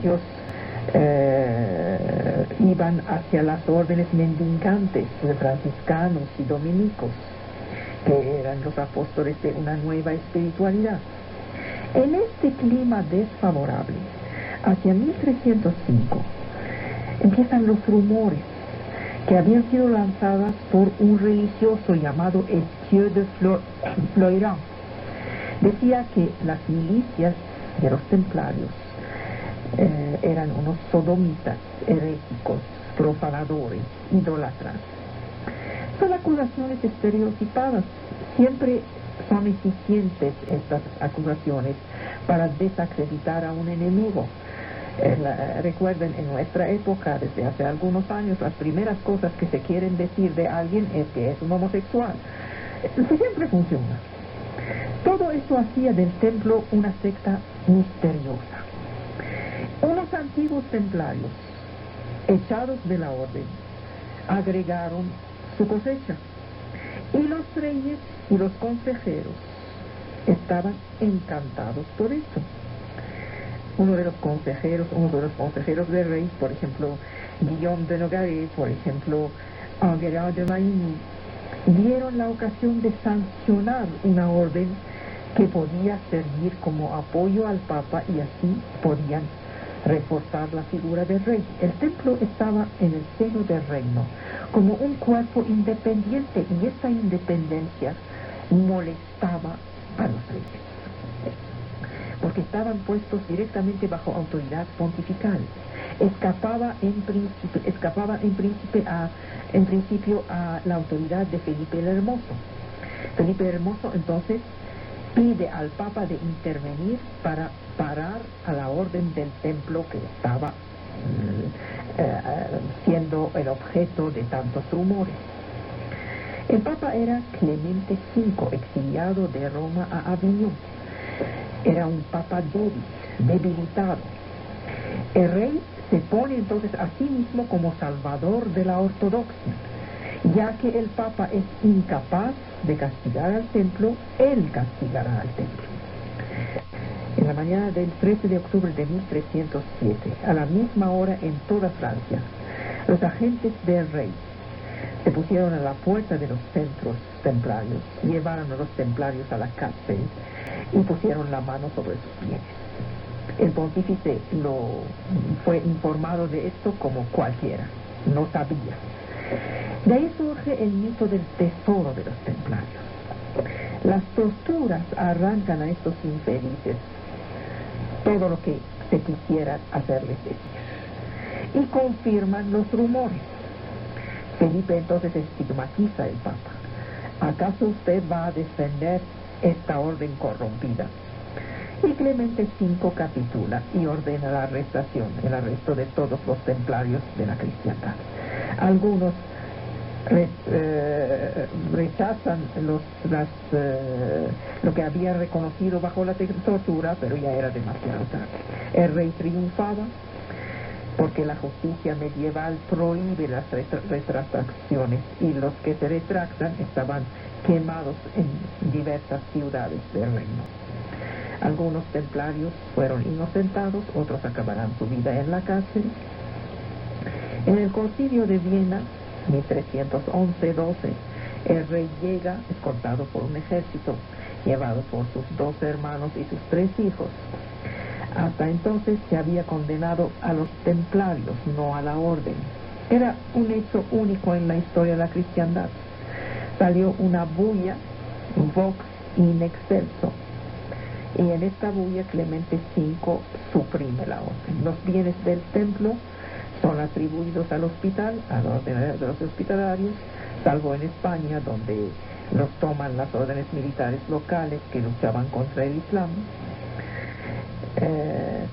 ellos iban hacia las órdenes mendicantes de franciscanos y dominicos, que eran los apóstoles de una nueva espiritualidad. En este clima desfavorable, hacia 1305, empiezan los rumores que habían sido lanzadas por un religioso llamado Estieu de Floirán. Decía que las milicias de los templarios eran unos sodomitas, heréticos, profanadores, idólatras. Son acusaciones estereotipadas. Siempre son eficientes estas acusaciones para desacreditar a un enemigo. Recuerden, en nuestra época, desde hace algunos años, las primeras cosas que se quieren decir de alguien es que es un homosexual. Siempre funciona. Todo esto hacía del templo una secta misteriosa. Unos antiguos templarios, echados de la orden, agregaron su cosecha. Y los reyes y los consejeros estaban encantados por eso. Uno de los consejeros del rey, por ejemplo, Guillaume de Nogaret, por ejemplo, Enguerrand de Marigny, vieron la ocasión de sancionar una orden que podía servir como apoyo al Papa y así podían reforzar la figura del rey. El templo estaba en el seno del reino, como un cuerpo independiente, y esta independencia molestaba a los reyes, porque estaban puestos directamente bajo autoridad pontifical. Escapaba en principio a la autoridad de Felipe el Hermoso. Felipe el Hermoso entonces pide al Papa de intervenir para parar a la orden del templo que estaba siendo el objeto de tantos rumores. El Papa era Clemente V, exiliado de Roma a Aviñón. Era un Papa débil, debilitado. El rey se pone entonces a sí mismo como salvador de la ortodoxia. Ya que el Papa es incapaz de castigar al templo, él castigará al templo. En la mañana del 13 de octubre de 1307, a la misma hora en toda Francia, los agentes del rey se pusieron a la puerta de los centros templarios, llevaron a los templarios a la cárcel y pusieron la mano sobre sus bienes. El pontífice fue informado de esto como cualquiera, no sabía. De ahí surge el mito del tesoro de los templarios. Las torturas arrancan a estos infelices todo lo que se quisiera hacerles decir y confirman los rumores. Felipe entonces estigmatiza al Papa. ¿Acaso usted va a defender esta orden corrompida? Y Clemente V capitula y ordena la arrestación, el arresto de todos los templarios de la cristiandad. Algunos rechazan lo que había reconocido bajo la tortura, pero ya era demasiado tarde. El rey triunfaba porque la justicia medieval prohíbe las retractaciones y los que se retractan estaban quemados en diversas ciudades del reino. Algunos templarios fueron inocentados, otros acabarán su vida en la cárcel. En el concilio de Viena, 1311-12, el rey llega escoltado por un ejército, llevado por sus 2 hermanos y sus 3 hijos. Hasta entonces se había condenado a los templarios, no a la orden. Era un hecho único en la historia de la cristiandad. Salió una bulla, vox in excelso, y en esta bulla Clemente V suprime la orden. Los bienes del templo son atribuidos al hospital, a la orden de los hospitalarios, salvo en España, donde los toman las órdenes militares locales que luchaban contra el Islam.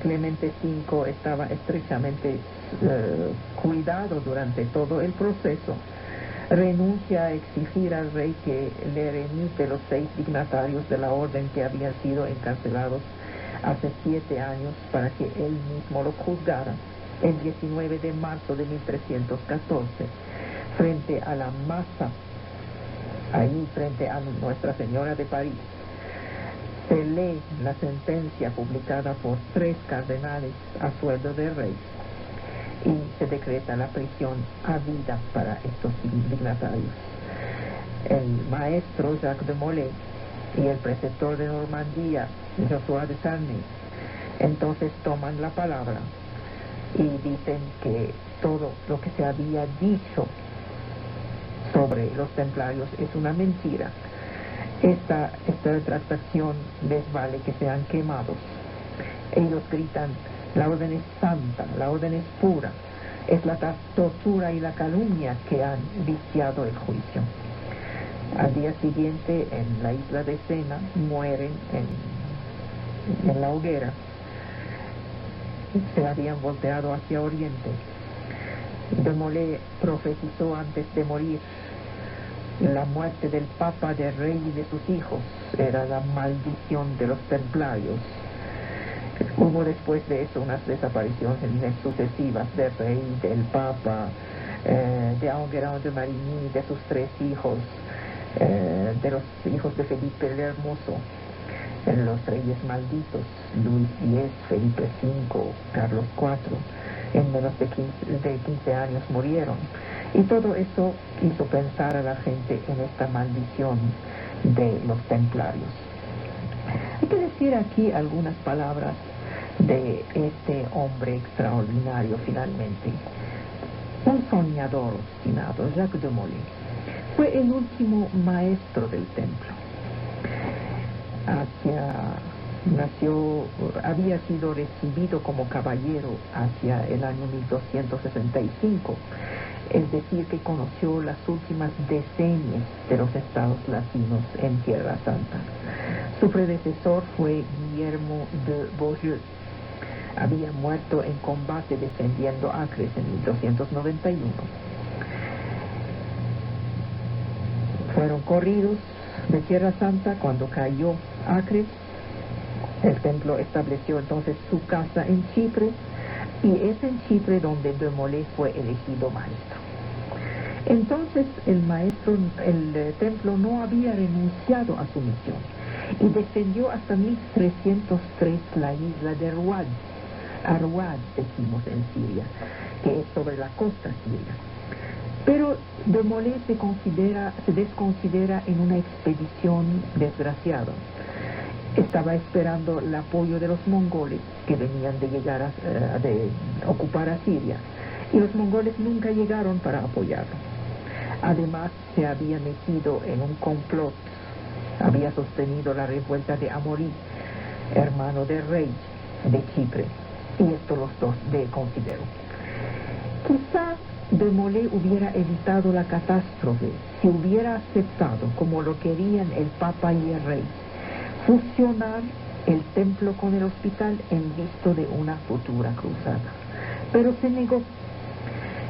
Clemente V estaba estrechamente cuidado durante todo el proceso. Renuncia a exigir al rey que le remite los 6 dignatarios de la orden que habían sido encarcelados hace 7 años para que él mismo los juzgara. El 19 de marzo de 1314, frente a la masa, ahí frente a Nuestra Señora de París, se lee la sentencia publicada por 3 cardenales a sueldo de rey y se decreta la prisión a vida para estos dignatarios. El maestro Jacques de Molay y el preceptor de Normandía, Joshua de Sarney, entonces toman la palabra y dicen que todo lo que se había dicho sobre los templarios es una mentira. Esta retractación les vale que sean quemados. Ellos gritan: la orden es santa, la orden es pura, es la tortura y la calumnia que han viciado el juicio. Al día siguiente, en la isla de Sena, mueren en la hoguera. Se habían volteado hacia oriente. De Molay profetizó antes de morir: la muerte del Papa, del Rey y de sus hijos era la maldición de los templarios. Hubo después de eso unas desapariciones sucesivas del Rey, del Papa, de Enguerrand de Marigny, de sus 3 hijos, de los hijos de Felipe el Hermoso, los reyes malditos, Luis X, Felipe V, Carlos IV, en menos de 15 años murieron. Y todo eso hizo pensar a la gente en esta maldición de los templarios. Hay que decir aquí algunas palabras de este hombre extraordinario finalmente. Un soñador obstinado, Jacques de Molay, fue el último maestro del templo. Había sido recibido como caballero hacia el año 1265, es decir, que conoció las últimas decenias de los estados latinos en Tierra Santa. Su predecesor fue Guillermo de Beaujeu. Había muerto en combate defendiendo Acres en 1291. Fueron corridos de Tierra Santa cuando cayó Acres. El templo estableció entonces su casa en Chipre, y es en Chipre donde de Molay fue elegido maestro. Entonces el templo no había renunciado a su misión y defendió hasta 1303 la isla de Ruad. Arwad decimos en Siria, que es sobre la costa siria. Pero de Molay se desconsidera en una expedición desgraciada. Estaba esperando el apoyo de los mongoles que venían de ocupar a Siria, y los mongoles nunca llegaron para apoyarlo. Además, se había metido en un complot, había sostenido la revuelta de Amorí, hermano del rey de Chipre, y esto los dos considero. Quizá de Molay hubiera evitado la catástrofe si hubiera aceptado, como lo querían el Papa y el Rey, fusionar el templo con el hospital en visto de una futura cruzada. Pero se negó.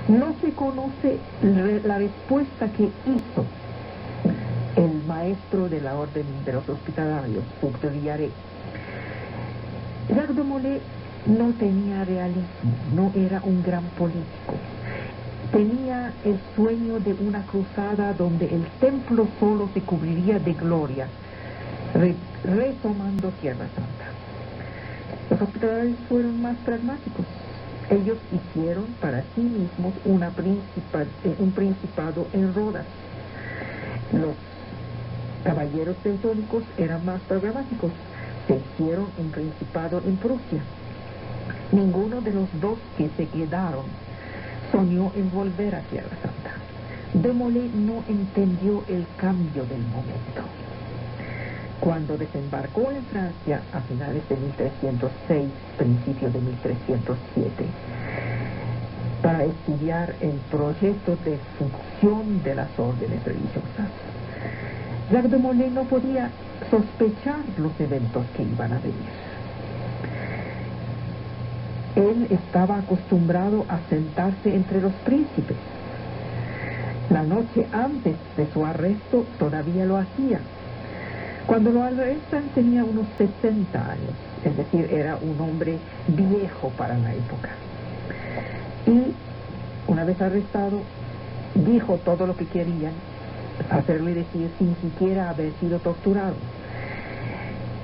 No se conoce la respuesta que hizo el maestro de la orden de los hospitalarios, Hug de Villaret. Jacques de Molay no tenía realismo, no era un gran político. Tenía el sueño de una cruzada donde el templo solo se cubriría de gloria, retomando Tierra Santa. Los hospitalarios fueron más pragmáticos. Ellos hicieron para sí mismos un principado en Rodas. Los caballeros teutónicos eran más pragmáticos. Se hicieron un principado en Prusia. Ninguno de los dos que se quedaron soñó en volver a Tierra Santa. De Molay no entendió el cambio del momento. Cuando desembarcó en Francia a finales de 1306, principios de 1307, para estudiar el proyecto de fusión de las órdenes religiosas, Jacques de Molay no podía sospechar los eventos que iban a venir. Él estaba acostumbrado a sentarse entre los príncipes. La noche antes de su arresto todavía lo hacía. Cuando lo arrestan tenía unos 60 años, es decir, era un hombre viejo para la época. Y una vez arrestado, dijo todo lo que querían hacerle decir sin siquiera haber sido torturado.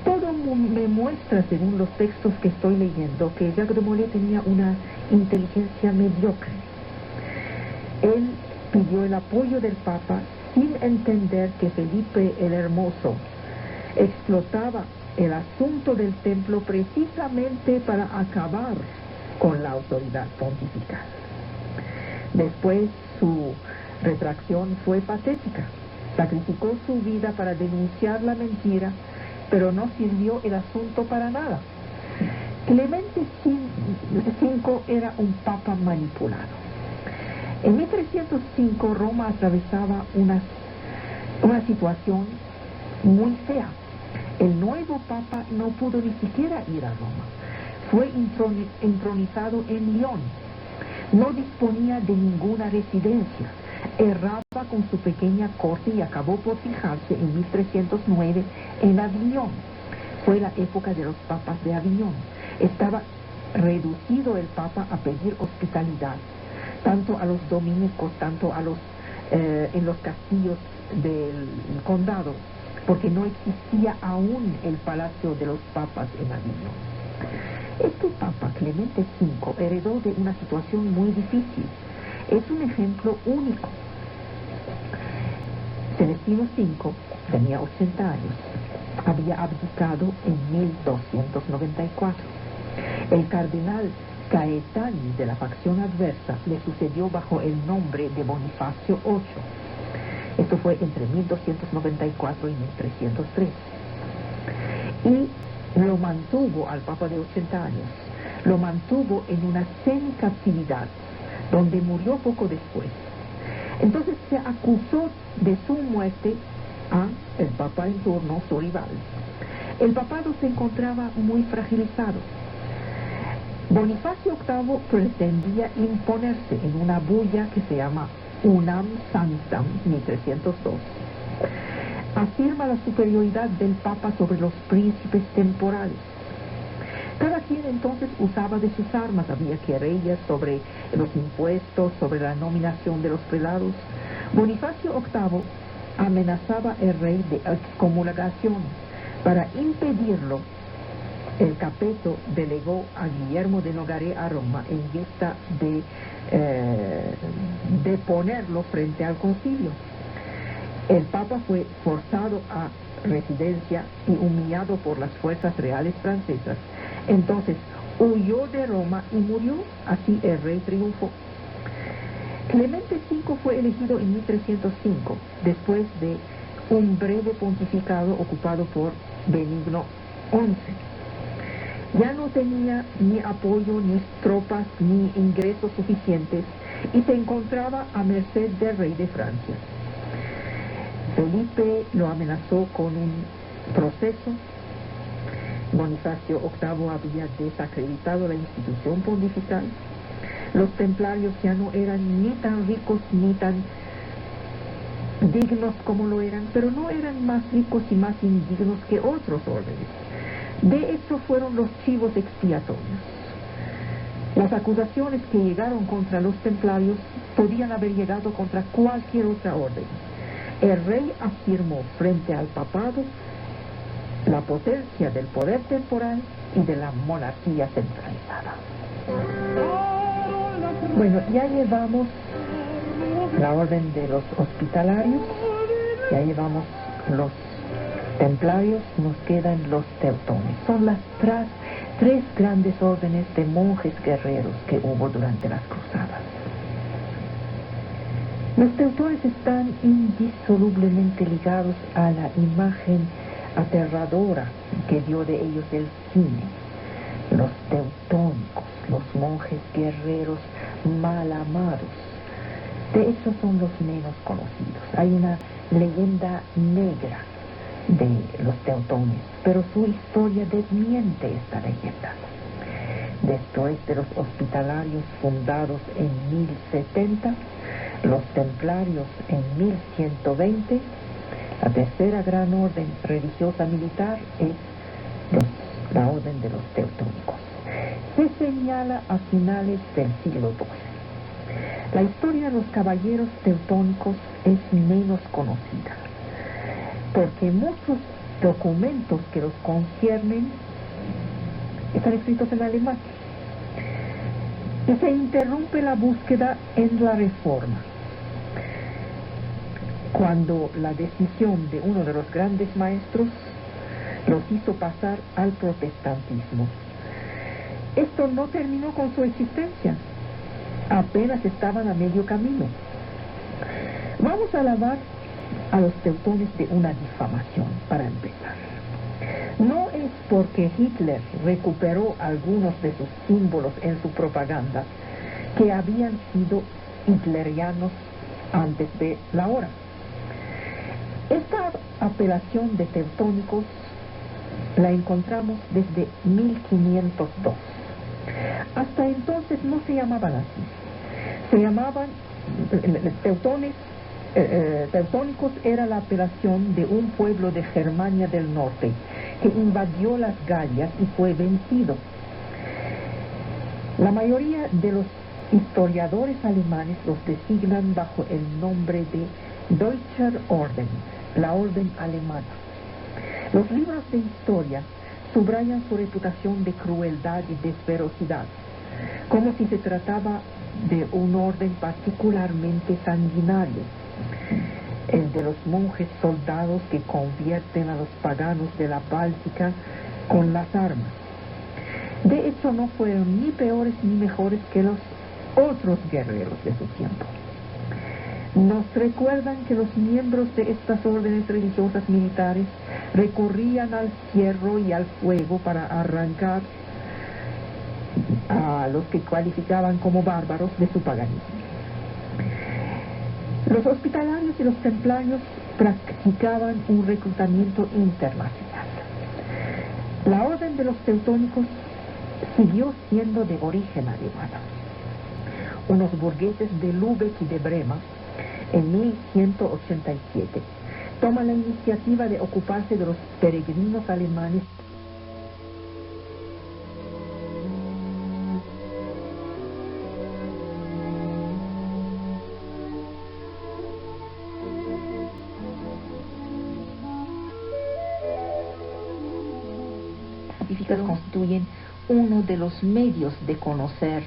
Todo me muestra, según los textos que estoy leyendo, que Jacques de Molay tenía una inteligencia mediocre. Él pidió el apoyo del Papa sin entender que Felipe el Hermoso explotaba el asunto del templo precisamente para acabar con la autoridad pontifical. Después su retracción fue patética. Sacrificó su vida para denunciar la mentira, pero no sirvió el asunto para nada. Clemente V era un papa manipulado. En 1305 Roma atravesaba una situación muy fea. El nuevo papa no pudo ni siquiera ir a Roma. Fue entronizado en Lyon. No disponía de ninguna residencia. Erraba con su pequeña corte y acabó por fijarse en 1309 en Aviñón. Fue la época de los papas de Aviñón. Estaba reducido el papa a pedir hospitalidad, tanto a los dominicos, tanto a los en los castillos del condado, porque no existía aún el palacio de los papas en Aviñón. Este papa, Clemente V, heredó de una situación muy difícil. Es un ejemplo único. Celestino V tenía 80 años. Había abdicado en 1294. El cardenal Caetani, de la facción adversa, le sucedió bajo el nombre de Bonifacio VIII. Esto fue entre 1294 y 1303. Y lo mantuvo al Papa de 80 años. Lo mantuvo en una semicaptividad, donde murió poco después. Entonces se acusó de su muerte a el Papa en turno, su rival. El papado se encontraba muy fragilizado. Bonifacio VIII pretendía imponerse en una bulla que se llama Unam Sanctam 1302. Afirma la superioridad del Papa sobre los príncipes temporales. Cada quien entonces usaba de sus armas. Había querellas sobre los impuestos, sobre la nominación de los prelados. Bonifacio VIII amenazaba al rey de excomulgación. Para impedirlo, el Capeto delegó a Guillermo de Nogaret a Roma en vista de deponerlo frente al concilio. El Papa fue forzado a residencia y humillado por las fuerzas reales francesas. Entonces huyó de Roma y murió. Así el rey triunfó. Clemente V fue elegido en 1305, después de un breve pontificado ocupado por Benigno XI. Ya no tenía ni apoyo, ni tropas, ni ingresos suficientes, y se encontraba a merced del rey de Francia. Felipe lo amenazó con un proceso. Bonifacio VIII había desacreditado la institución pontifical. Los templarios ya no eran ni tan ricos ni tan dignos como lo eran, pero no eran más ricos y más indignos que otros órdenes. De hecho, fueron los chivos expiatorios. Las acusaciones que llegaron contra los templarios podían haber llegado contra cualquier otra orden. El rey afirmó frente al papado la potencia del poder temporal y de la monarquía centralizada. Bueno, ya llevamos la orden de los hospitalarios, ya llevamos los templarios, nos quedan los teutones. Son las tres grandes órdenes de monjes guerreros que hubo durante las cruzadas. Los teutones están indisolublemente ligados a la imagen aterradora que dio de ellos el cine. Los teutónicos, los monjes guerreros mal amados. De hecho, son los menos conocidos. Hay una leyenda negra de los teutones, pero su historia desmiente esta leyenda. Después de los hospitalarios fundados en 1070, los templarios en 1120, la tercera gran orden religiosa militar es la orden de los teutónicos. Se señala a finales del siglo XII. La historia de los caballeros teutónicos es menos conocida, porque muchos documentos que los conciernen están escritos en alemán. Y se interrumpe la búsqueda en la Reforma, cuando la decisión de uno de los grandes maestros los hizo pasar al protestantismo. Esto no terminó con su existencia, apenas estaban a medio camino. Vamos a alabar a los teutones de una difamación, para empezar. No es porque Hitler recuperó algunos de sus símbolos en su propaganda que habían sido hitlerianos antes de la hora. Esta apelación de teutónicos la encontramos desde 1502. Hasta entonces no se llamaban así. Se llamaban teutones. Teutónicos era la apelación de un pueblo de Germania del Norte que invadió las Galias y fue vencido. La mayoría de los historiadores alemanes los designan bajo el nombre de Deutscher Orden, la orden alemana. Los libros de historia subrayan su reputación de crueldad y desferosidad, como si se trataba de un orden particularmente sanguinario, el de los monjes soldados que convierten a los paganos de la Báltica con las armas. De hecho, no fueron ni peores ni mejores que los otros guerreros de su tiempo. Nos recuerdan que los miembros de estas órdenes religiosas militares recurrían al hierro y al fuego para arrancar a los que cualificaban como bárbaros de su paganismo. Los hospitalarios y los templarios practicaban un reclutamiento internacional. La orden de los teutónicos siguió siendo de origen alemán. Unos burgueses de Lübeck y de Brema, en 1187, toman la iniciativa de ocuparse de los peregrinos alemanes constituyen uno de los medios de conocer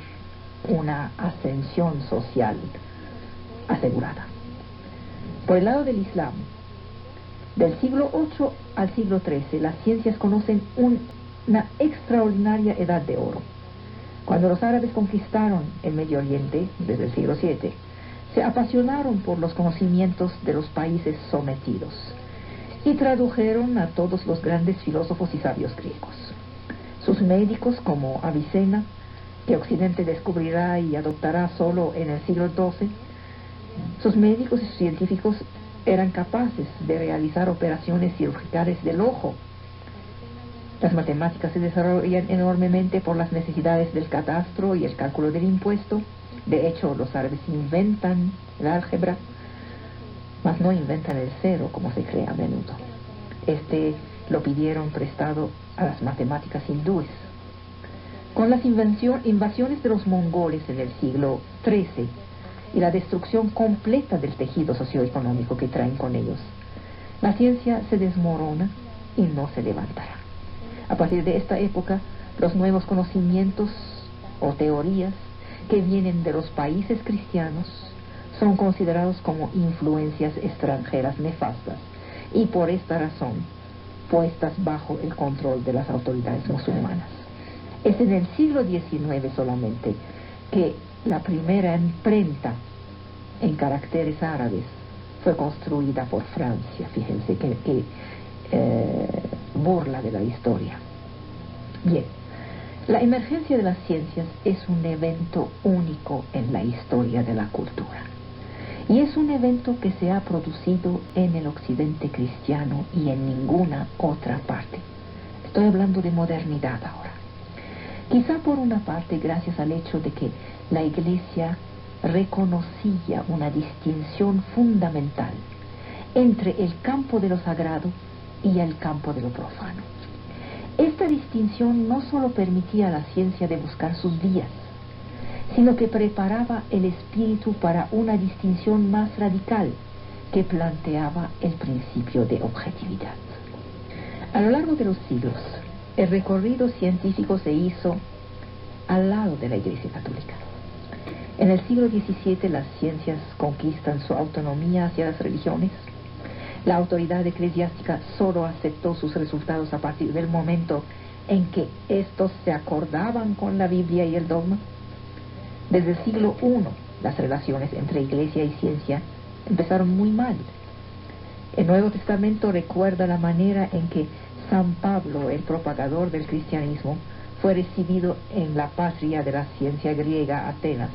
una ascensión social asegurada. Por el lado del Islam, del siglo VIII al siglo XIII, las ciencias conocen una extraordinaria edad de oro. Cuando los árabes conquistaron el Medio Oriente, desde el siglo VII, se apasionaron por los conocimientos de los países sometidos y tradujeron a todos los grandes filósofos y sabios griegos. Sus médicos, como Avicena, que Occidente descubrirá y adoptará solo en el siglo XII, sus médicos y sus científicos eran capaces de realizar operaciones cirurgicales del ojo. Las matemáticas se desarrollan enormemente por las necesidades del catastro y el cálculo del impuesto. De hecho, los árabes inventan el álgebra, mas no inventan el cero como se cree a menudo. Lo pidieron prestado a las matemáticas hindúes. Con las invasiones de los mongoles en el siglo XIII y la destrucción completa del tejido socioeconómico que traen con ellos, la ciencia se desmorona y no se levantará. A partir de esta época, los nuevos conocimientos o teorías que vienen de los países cristianos son considerados como influencias extranjeras nefastas y por esta razón puestas bajo el control de las autoridades musulmanas. Es en el siglo XIX solamente que la primera imprenta en caracteres árabes fue construida por Francia. Fíjense que burla de la historia. Bien, la emergencia de las ciencias es un evento único en la historia de la cultura. Y es un evento que se ha producido en el occidente cristiano y en ninguna otra parte. Estoy hablando de modernidad ahora. Quizá por una parte gracias al hecho de que la Iglesia reconocía una distinción fundamental entre el campo de lo sagrado y el campo de lo profano. Esta distinción no solo permitía a la ciencia de buscar sus vías, sino que preparaba el espíritu para una distinción más radical que planteaba el principio de objetividad. A lo largo de los siglos, el recorrido científico se hizo al lado de la Iglesia Católica. En el siglo XVII las ciencias conquistan su autonomía hacia las religiones. La autoridad eclesiástica solo aceptó sus resultados a partir del momento en que estos se acordaban con la Biblia y el dogma. Desde el siglo I, las relaciones entre Iglesia y ciencia empezaron muy mal. El Nuevo Testamento recuerda la manera en que San Pablo, el propagador del cristianismo, fue recibido en la patria de la ciencia griega, Atenas.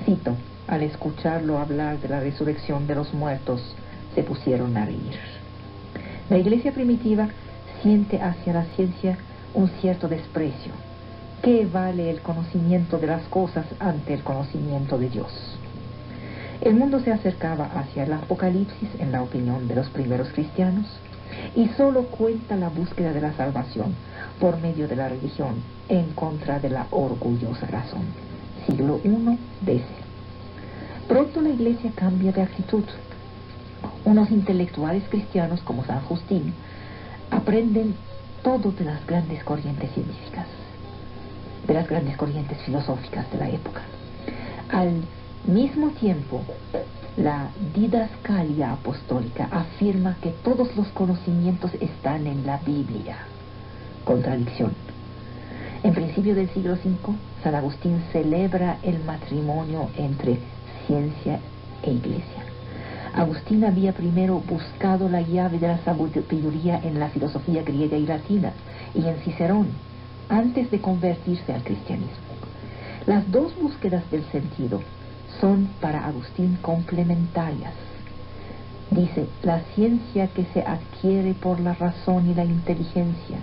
Cito: al escucharlo hablar de la resurrección de los muertos, se pusieron a reír. La Iglesia primitiva siente hacia la ciencia un cierto desprecio. ¿Qué vale el conocimiento de las cosas ante el conocimiento de Dios? El mundo se acercaba hacia el Apocalipsis, en la opinión de los primeros cristianos, y solo cuenta la búsqueda de la salvación por medio de la religión en contra de la orgullosa razón. Siglo I DC. Pronto la Iglesia cambia de actitud. Unos intelectuales cristianos como San Justín aprenden todo de las grandes corrientes científicas, de las grandes corrientes filosóficas de la época. Al mismo tiempo, la didascalia apostólica afirma que todos los conocimientos están en la Biblia. Contradicción. En principio del siglo V, San Agustín celebra el matrimonio entre ciencia e iglesia. Agustín había primero buscado la llave de la sabiduría en la filosofía griega y latina y en Cicerón, antes de convertirse al cristianismo. Las dos búsquedas del sentido son para Agustín complementarias. Dice: la ciencia que se adquiere por la razón y la inteligencia.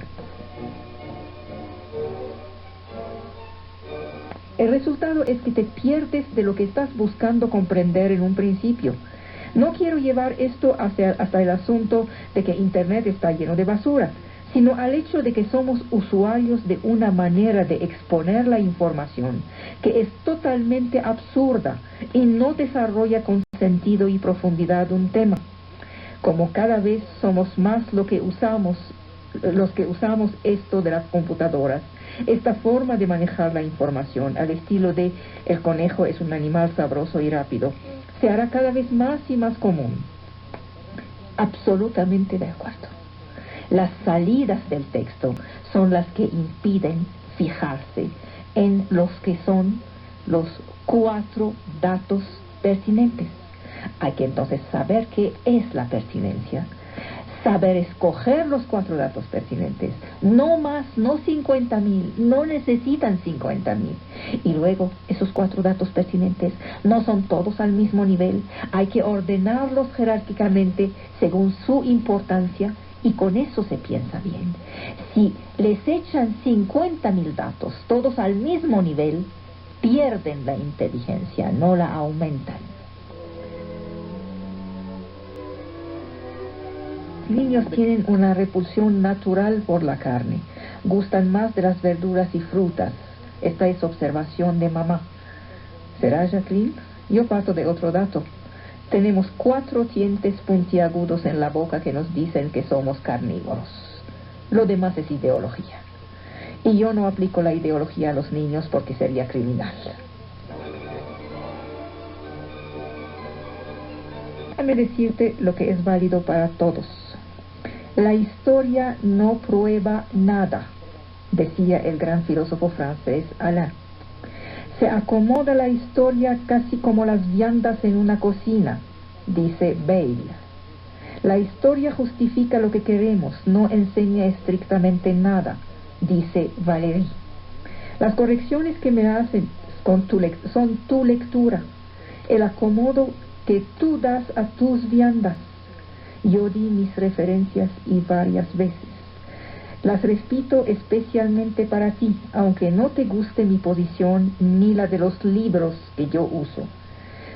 El resultado es que te pierdes de lo que estás buscando comprender en un principio. No quiero llevar esto hasta el asunto de que Internet está lleno de basura, sino al hecho de que somos usuarios de una manera de exponer la información que es totalmente absurda y no desarrolla con sentido y profundidad un tema. Como cada vez somos más los que usamos esto de las computadoras, esta forma de manejar la información al estilo de el conejo es un animal sabroso y rápido, se hará cada vez más y más común. Absolutamente de acuerdo. Las salidas del texto son las que impiden fijarse en los que son los 4 datos pertinentes. Hay que entonces saber qué es la pertinencia, saber escoger los 4 datos pertinentes, no más, no 50,000, no necesitan 50,000. Y luego esos 4 datos pertinentes no son todos al mismo nivel, hay que ordenarlos jerárquicamente según su importancia. Y con eso se piensa bien. Si les echan 50,000 datos, todos al mismo nivel, pierden la inteligencia, no la aumentan. Niños tienen una repulsión natural por la carne, gustan más de las verduras y frutas. Esta es observación de mamá. ¿Será, Jacqueline? Yo parto de otro dato. Tenemos 4 dientes puntiagudos en la boca que nos dicen que somos carnívoros. Lo demás es ideología. Y yo no aplico la ideología a los niños porque sería criminal. Déjame decirte lo que es válido para todos. La historia no prueba nada, decía el gran filósofo francés Alain. Se acomoda la historia casi como las viandas en una cocina, dice Bale. La historia justifica lo que queremos, no enseña estrictamente nada, dice Valéry. Las correcciones que me hacen son tu lectura, el acomodo que tú das a tus viandas. Yo di mis referencias y varias veces. Las repito especialmente para ti, aunque no te guste mi posición ni la de los libros que yo uso.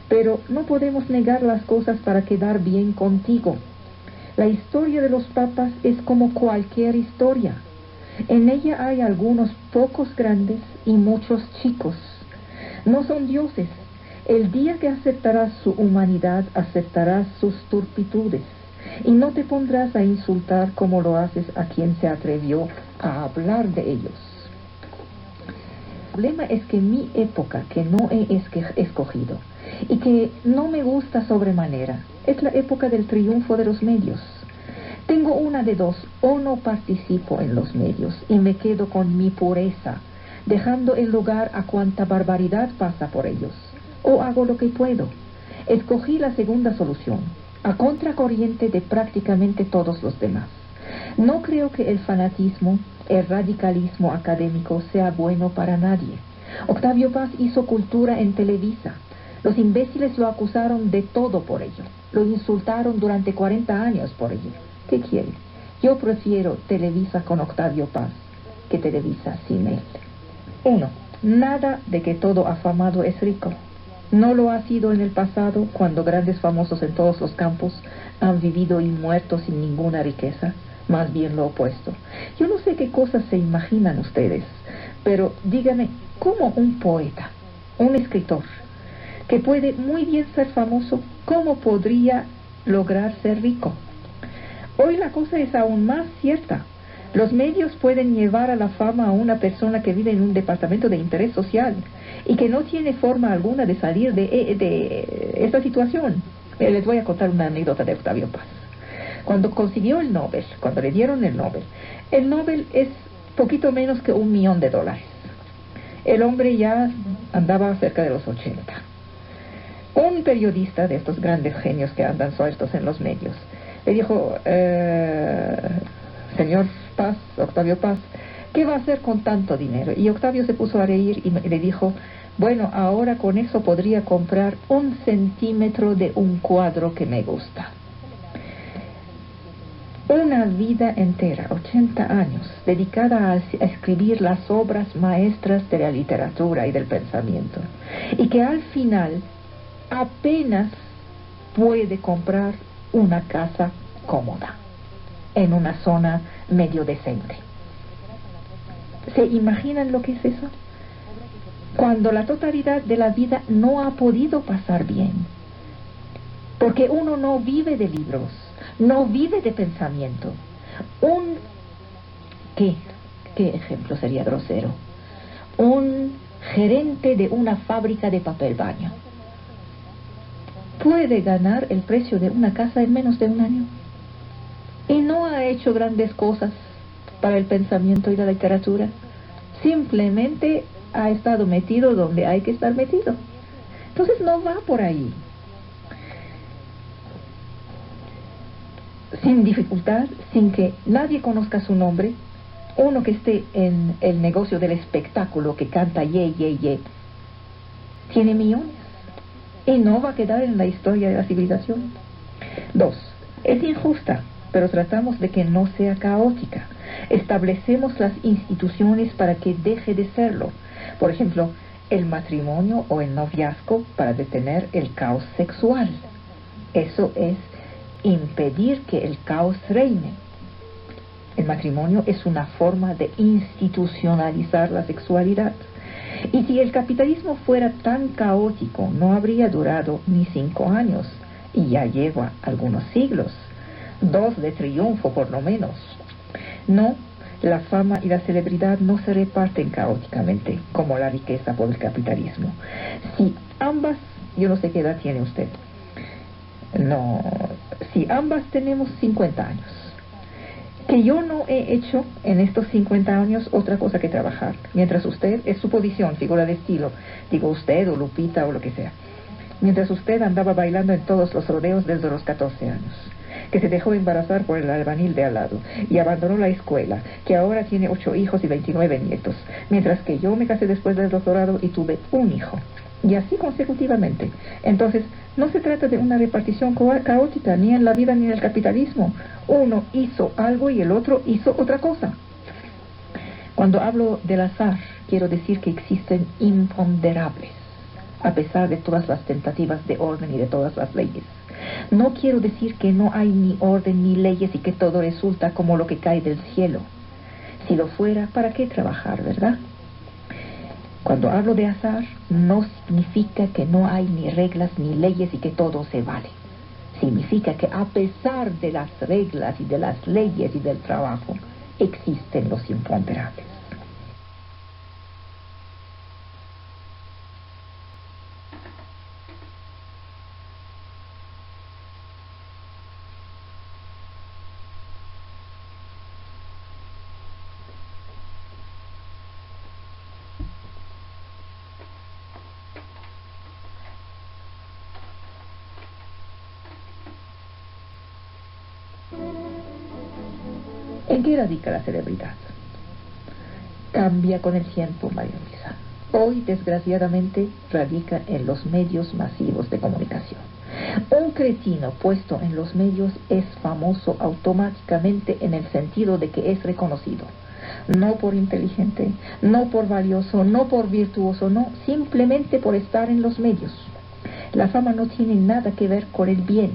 Pero no podemos negar las cosas para quedar bien contigo. La historia de los papas es como cualquier historia. En ella hay algunos pocos grandes y muchos chicos. No son dioses. El día que aceptarás su humanidad, aceptarás sus turpitudes. y no te pondrás a insultar como lo haces a quien se atrevió a hablar de ellos. El problema es que mi época, que no he escogido y que no me gusta sobremanera, es la época del triunfo de los medios. Tengo una de dos: o no participo en los medios y me quedo con mi pureza, dejando el lugar a cuanta barbaridad pasa por ellos, o hago lo que puedo. Escogí la segunda solución, a contracorriente de prácticamente todos los demás. No creo que el fanatismo, el radicalismo académico sea bueno para nadie. Octavio Paz hizo cultura en Televisa. Los imbéciles lo acusaron de todo por ello. Lo insultaron durante 40 años por ello. ¿Qué quiere? Yo prefiero Televisa con Octavio Paz que Televisa sin él. 1. Nada de que todo afamado es rico. No lo ha sido en el pasado, cuando grandes famosos en todos los campos han vivido y muerto sin ninguna riqueza. Más bien lo opuesto. Yo no sé qué cosas se imaginan ustedes, pero díganme, ¿cómo un poeta, un escritor, que puede muy bien ser famoso, cómo podría lograr ser rico? Hoy la cosa es aún más cierta. Los medios pueden llevar a la fama a una persona que vive en un departamento de interés social y que no tiene forma alguna de salir de esta situación. Les voy a contar una anécdota de Octavio Paz. Cuando consiguió el Nobel, cuando le dieron el Nobel es poquito menos que $1 millón. El hombre ya andaba cerca de los 80. Un periodista de estos grandes genios que andan sueltos en los medios le dijo: señor Paz, Octavio Paz, ¿qué va a hacer con tanto dinero? Y Octavio se puso a reír y le dijo: bueno, ahora con eso podría comprar 1 centímetro de un cuadro que me gusta. Una vida entera, 80 años, dedicada a escribir las obras maestras de la literatura y del pensamiento, y que al final apenas puede comprar una casa cómoda en una zona medio decente. ¿Se imaginan lo que es eso? Cuando la totalidad de la vida no ha podido pasar bien, porque uno no vive de libros, no vive de pensamiento. ¿Qué ejemplo sería grosero? Un gerente de una fábrica de papel baño puede ganar el precio de una casa en menos de un año y no ha hecho grandes cosas para el pensamiento y la literatura. Simplemente ha estado metido donde hay que estar metido. Entonces no va por ahí. Sin dificultad, sin que nadie conozca su nombre, uno que esté en el negocio del espectáculo, que canta ye, ye, ye, tiene millones y no va a quedar en la historia de la civilización. 2. Es injusta, pero tratamos de que no sea caótica. Establecemos las instituciones para que deje de serlo. Por ejemplo, el matrimonio o el noviazgo para detener el caos sexual. Eso es impedir que el caos reine. El matrimonio es una forma de institucionalizar la sexualidad. Y si el capitalismo fuera tan caótico, no habría durado ni 5 años, y ya lleva algunos siglos, 2 de triunfo por lo menos. No, la fama y la celebridad no se reparten caóticamente como la riqueza por el capitalismo. Si ambas, yo no sé qué edad tiene usted, si ambas tenemos 50 años, que yo no he hecho en estos 50 años otra cosa que trabajar, mientras usted, es su posición, figura de estilo, digo usted o Lupita o lo que sea, mientras usted andaba bailando en todos los rodeos desde los 14 años, que se dejó embarazar por el albañil de al lado y abandonó la escuela, que ahora tiene 8 hijos y 29 nietos, mientras que yo me casé después del doctorado y tuve un hijo, y así consecutivamente. Entonces, no se trata de una repartición caótica, ni en la vida ni en el capitalismo. Uno hizo algo y el otro hizo otra cosa. Cuando hablo del azar, quiero decir que existen imponderables, a pesar de todas las tentativas de orden y de todas las leyes. No quiero decir que no hay ni orden ni leyes y que todo resulta como lo que cae del cielo. Si lo fuera, ¿para qué trabajar, verdad? Cuando hablo de azar, no significa que no hay ni reglas ni leyes y que todo se vale. Significa que a pesar de las reglas y de las leyes y del trabajo, existen los imponderables. ¿En qué radica la celebridad? Cambia con el tiempo, María Luisa. Hoy, desgraciadamente, radica en los medios masivos de comunicación. Un cretino puesto en los medios es famoso automáticamente en el sentido de que es reconocido. No por inteligente, no por valioso, no por virtuoso, no, simplemente por estar en los medios. La fama no tiene nada que ver con el bien.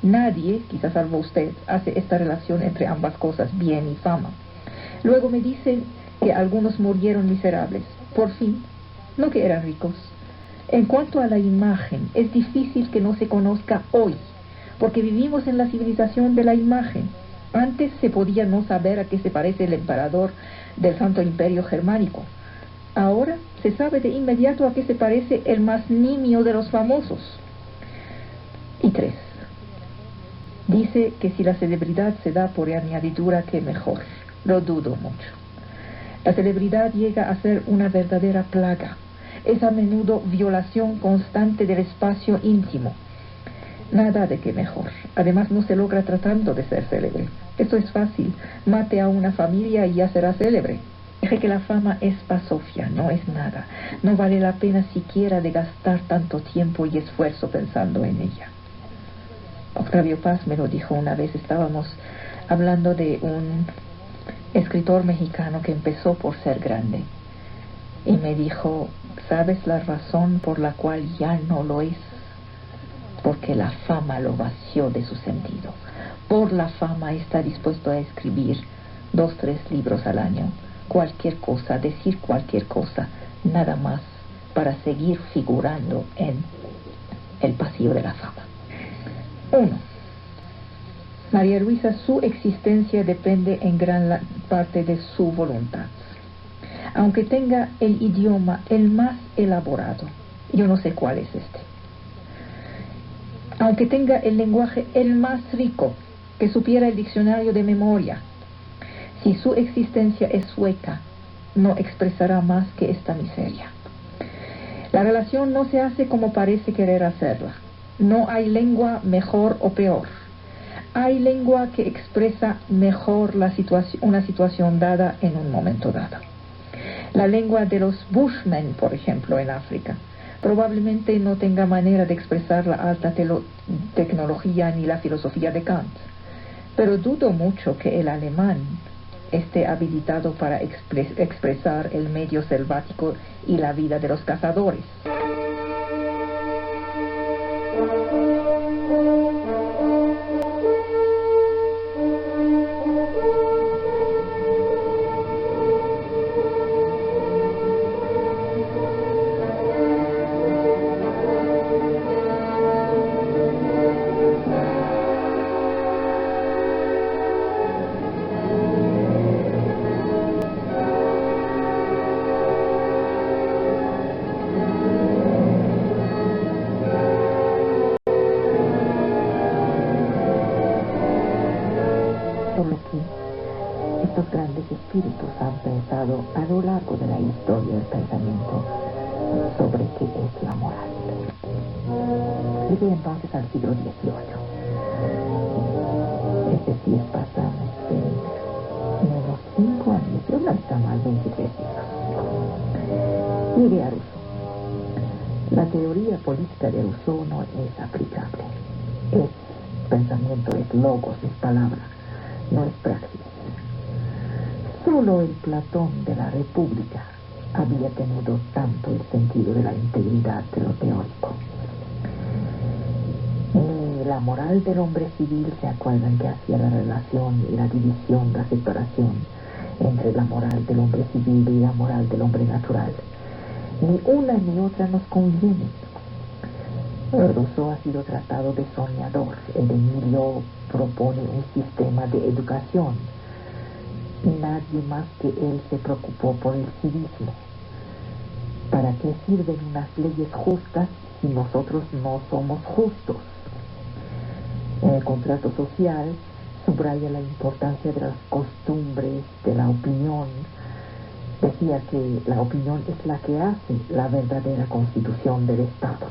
Nadie, quizás salvo usted, hace esta relación entre ambas cosas, bien y fama. Luego me dicen que algunos murieron miserables. Por fin, no que eran ricos. En cuanto a la imagen, es difícil que no se conozca hoy, porque vivimos en la civilización de la imagen. Antes se podía no saber a qué se parece el emperador del Santo Imperio Germánico. Ahora se sabe de inmediato a qué se parece el más nimio de los famosos. Y 3. Dice que si la celebridad se da por añadidura, que mejor. Lo dudo mucho. La celebridad llega a ser una verdadera plaga. Es a menudo violación constante del espacio íntimo. Nada de que mejor. Además, no se logra tratando de ser célebre. Esto es fácil. Mate a una familia y ya será célebre. Deje que la fama es basofia, no es nada. No vale la pena siquiera de gastar tanto tiempo y esfuerzo pensando en ella. Octavio Paz me lo dijo una vez. Estábamos hablando de un escritor mexicano que empezó por ser grande. Y me dijo, ¿sabes la razón por la cual ya no lo es? Porque la fama lo vació de su sentido. Por la fama está dispuesto a escribir 2, 3 libros al año. Cualquier cosa, decir cualquier cosa, nada más para seguir figurando en el pasillo de la fama. 1. María Luisa, su existencia depende en gran parte de su voluntad. Aunque tenga el idioma el más elaborado, yo no sé cuál es este. Aunque tenga el lenguaje el más rico, que supiera el diccionario de memoria, si su existencia es hueca, no expresará más que esta miseria. La relación no se hace como parece querer hacerla. No hay lengua mejor o peor. Hay lengua que expresa mejor una situación dada en un momento dado. La lengua de los Bushmen, por ejemplo, en África, probablemente no tenga manera de expresar la alta tecnología ni la filosofía de Kant. Pero dudo mucho que el alemán esté habilitado para expresar el medio selvático y la vida de los cazadores. Por lo que estos grandes espíritus han pensado a lo largo de la historia del pensamiento sobre qué es la moral. Llegué entonces al siglo XVIII. Es decir, pasan menos 5 años, yo no está mal, 23 siglos. Llegué a Rousseau. La teoría política de Rousseau no es aplicable. Es pensamiento, es logos, es palabra, no es praxis. Solo el Platón de la República había tenido tanto el sentido de la integridad de lo teórico. Ni la moral del hombre civil, ¿se acuerdan que hacía la relación y la división, la separación entre la moral del hombre civil y la moral del hombre natural? Ni una ni otra nos conviene. Rousseau ha sido tratado de soñador. El Emilio propone un sistema de educación. Nadie más que él se preocupó por el civismo. ¿Para qué sirven unas leyes justas si nosotros no somos justos? En el contrato social subraya la importancia de las costumbres, de la opinión. Decía que la opinión es la que hace la verdadera constitución del Estado.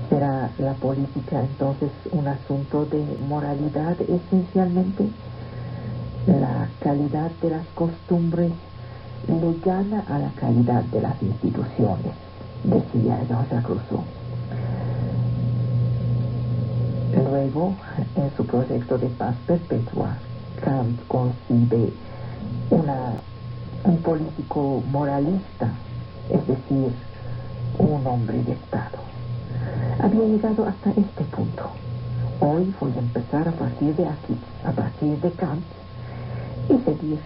¿Será la política entonces un asunto de moralidad esencialmente? La calidad de las costumbres le gana a la calidad de las instituciones, decía Jean-Jacques Rousseau. Luego, en su proyecto de paz perpetua, Kant concibe un político moralista, es decir, un hombre de Estado. Había llegado hasta este punto. Hoy voy a empezar a partir de aquí, a partir de Kant, y seguir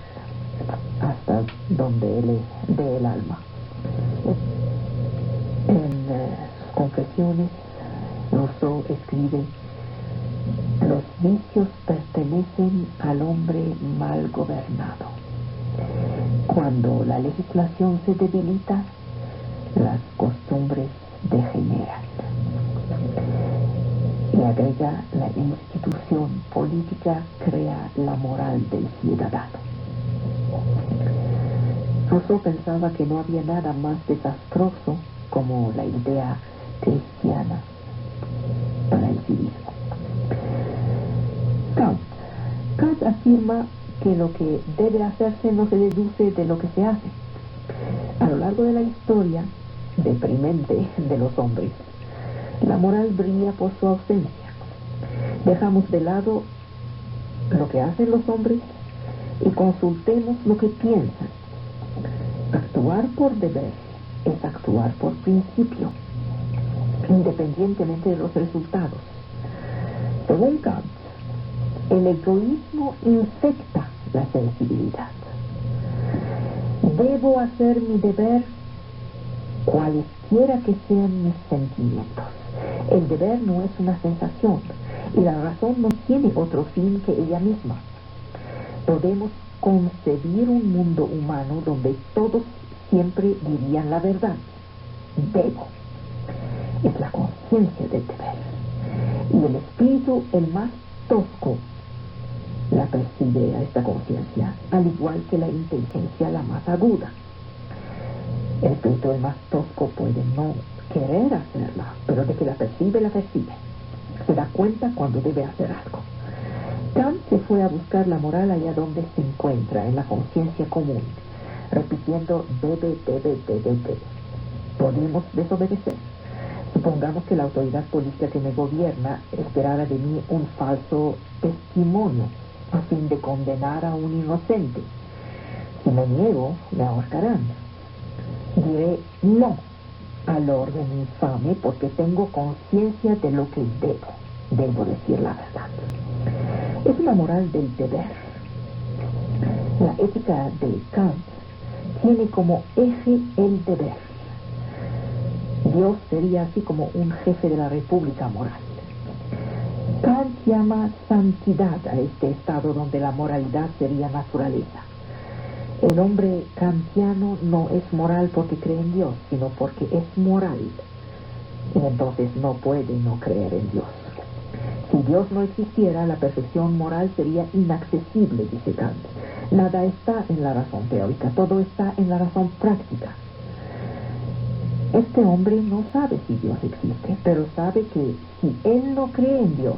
hasta donde él dé el alma. En sus confesiones, Rousseau escribe: los vicios pertenecen al hombre mal gobernado. Cuando la legislación se debilita, las costumbres degeneran. Y agrega: la institución política crea la moral del ciudadano. Rousseau pensaba que no había nada más desastroso como la idea cristiana para el civismo. Kant afirma que lo que debe hacerse no se deduce de lo que se hace. A lo largo de la historia deprimente de los hombres, la moral brilla por su ausencia. Dejamos de lado lo que hacen los hombres y consultemos lo que piensan. Actuar por deber es actuar por principio, independientemente de los resultados. Según Kant, el egoísmo infecta la sensibilidad. Debo hacer mi deber cualesquiera que sean mis sentimientos. El deber no es una sensación y la razón no tiene otro fin que ella misma. Podemos concebir un mundo humano donde todos siempre dirían la verdad. Debo. Es la conciencia del deber. Y el espíritu, el más tosco, la percibe a esta conciencia, al igual que la inteligencia la más aguda. El espíritu, el más tosco, puede no querer hacerla, pero de que la percibe, la percibe. Se da cuenta cuando debe hacer algo. Kant se fue a buscar la moral allá donde se encuentra, en la conciencia común, repitiendo debe. Podemos desobedecer. Supongamos que la autoridad política que me gobierna esperara de mí un falso testimonio a fin de condenar a un inocente. Si me niego, me ahorcarán. Diré no al orden infame porque tengo conciencia de lo que debo. Debo decir la verdad. Es una moral del deber. La ética de Kant tiene como eje el deber. Dios sería así como un jefe de la república moral. Kant llama santidad a este estado donde la moralidad sería naturaleza. El hombre kantiano no es moral porque cree en Dios, sino porque es moral. Y entonces no puede no creer en Dios. Si Dios no existiera, la perfección moral sería inaccesible, dice Kant. Nada está en la razón teórica, todo está en la razón práctica. Este hombre no sabe si Dios existe, pero sabe que si él no cree en Dios,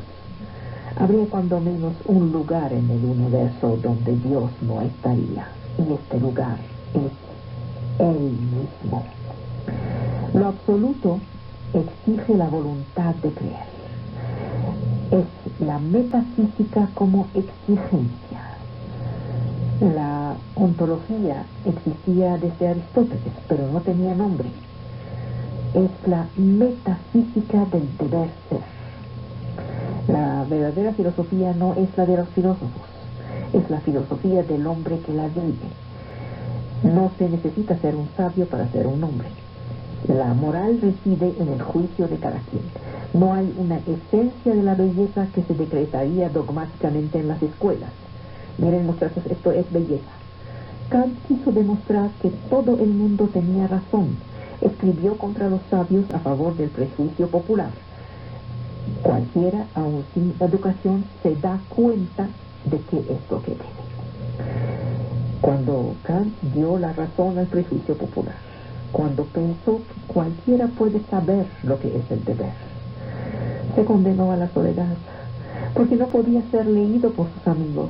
habría cuando menos un lugar en el universo donde Dios no estaría. Y este lugar es Él mismo. Lo absoluto exige la voluntad de creer. Es la metafísica como exigencia. La ontología existía desde Aristóteles, pero no tenía nombre. Es la metafísica del deber ser. La verdadera filosofía no es la de los filósofos, es la filosofía del hombre que la vive. No se necesita ser un sabio para ser un hombre. La moral reside en el juicio de cada quien. No hay una esencia de la belleza que se decretaría dogmáticamente en las escuelas. Miren, muchachos, esto es belleza. Kant quiso demostrar que todo el mundo tenía razón. Escribió contra los sabios a favor del prejuicio popular. Cualquiera, aun sin educación, se da cuenta de que es lo que tiene. Cuando Kant dio la razón al prejuicio popular, cuando pensó que cualquiera puede saber lo que es el deber, se condenó a la soledad, porque no podía ser leído por sus amigos.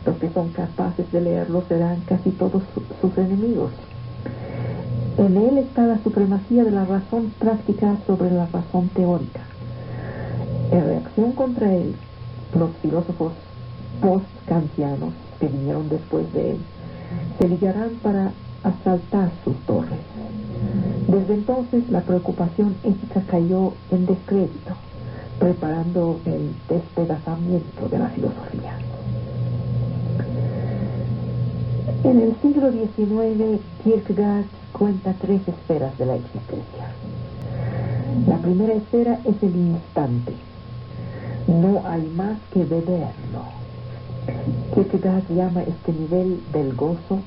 Los que son capaces de leerlo serán casi todos sus enemigos. En él está la supremacía de la razón práctica sobre la razón teórica. En reacción contra él, los filósofos post-kantianos que vinieron después de él se ligarán para asaltar sus torres. Desde entonces la preocupación ética cayó en descrédito, preparando el despedazamiento de la filosofía. En el siglo XIX, Kierkegaard cuenta 3 esferas de la existencia. La primera esfera es el instante. No hay más que beberlo. Kierkegaard llama este nivel del gozo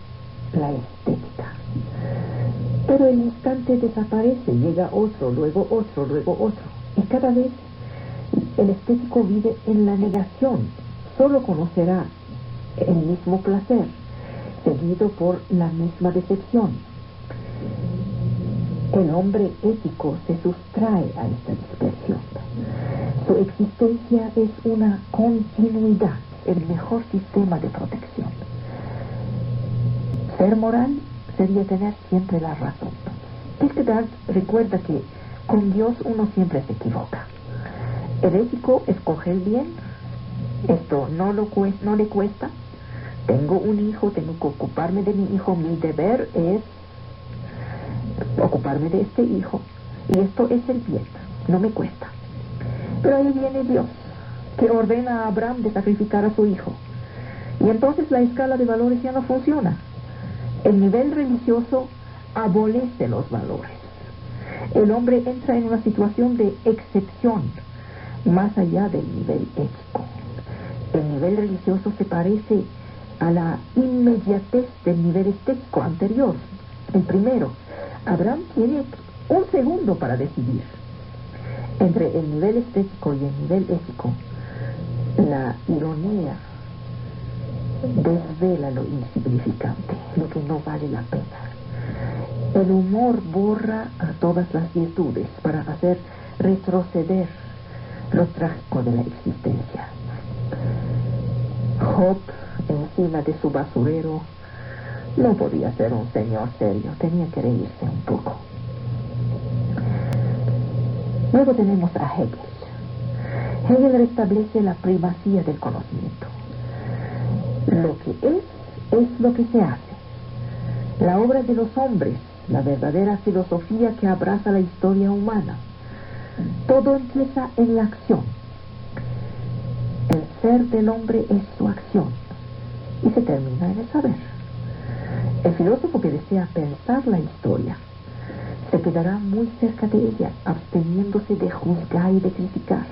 la estética. Pero el instante desaparece, llega otro, luego otro, luego otro. Y cada vez el estético vive en la negación. Solo conocerá el mismo placer, seguido por la misma decepción. El hombre ético se sustrae a esta dispersión. Su existencia es una continuidad, el mejor sistema de protección. Ser moral sería tener siempre la razón. Kierkegaard recuerda que con Dios uno siempre se equivoca. El ético escoge el bien. Esto no le cuesta. Tengo un hijo, tengo que ocuparme de mi hijo. Mi deber es ocuparme de este hijo. Y esto es el bien. No me cuesta. Pero ahí viene Dios, que ordena a Abraham de sacrificar a su hijo. Y entonces la escala de valores ya no funciona. El nivel religioso abolece los valores. El hombre entra en una situación de excepción, más allá del nivel ético. El nivel religioso se parece a la inmediatez del nivel estético anterior. El primero, Abraham tiene 1 segundo para decidir. Entre el nivel estético y el nivel ético, la ironía desvela lo insignificante, lo que no vale la pena. El humor borra a todas las virtudes para hacer retroceder lo trágico de la existencia. Job, encima de su basurero, no podía ser un señor serio, tenía que reírse un poco. Luego tenemos a Hegel. Hegel restablece la primacía del conocimiento. Lo que es lo que se hace. La obra de los hombres, la verdadera filosofía que abraza la historia humana. Todo empieza en la acción. El ser del hombre es su acción y se termina en el saber. El filósofo que desea pensar la historia se quedará muy cerca de ella, absteniéndose de juzgar y de criticar.